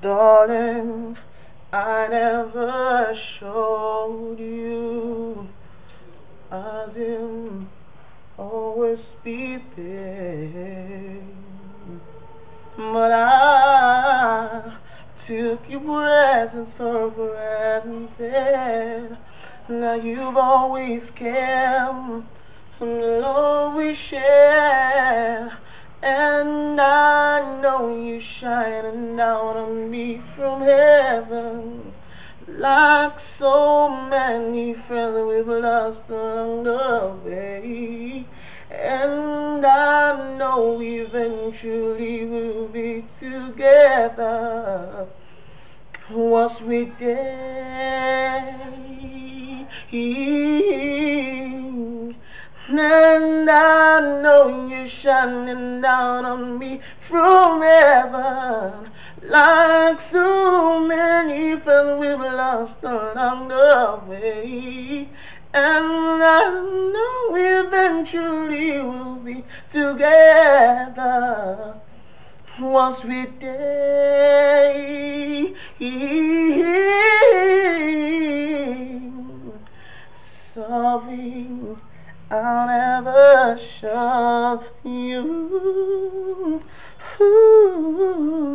Darling, I never showed you I will always be there, but I took your presence for granted. Now you've always cared from the love we share, and I know you shining down on me from heaven, like so many friends we've lost along the way. And I know eventually we'll be together once we day. And I know you're shining down on me from heaven, like so many friends we've lost along the way. And I know eventually we'll be together once we day. Sorry, I'll never shove you. Ooh.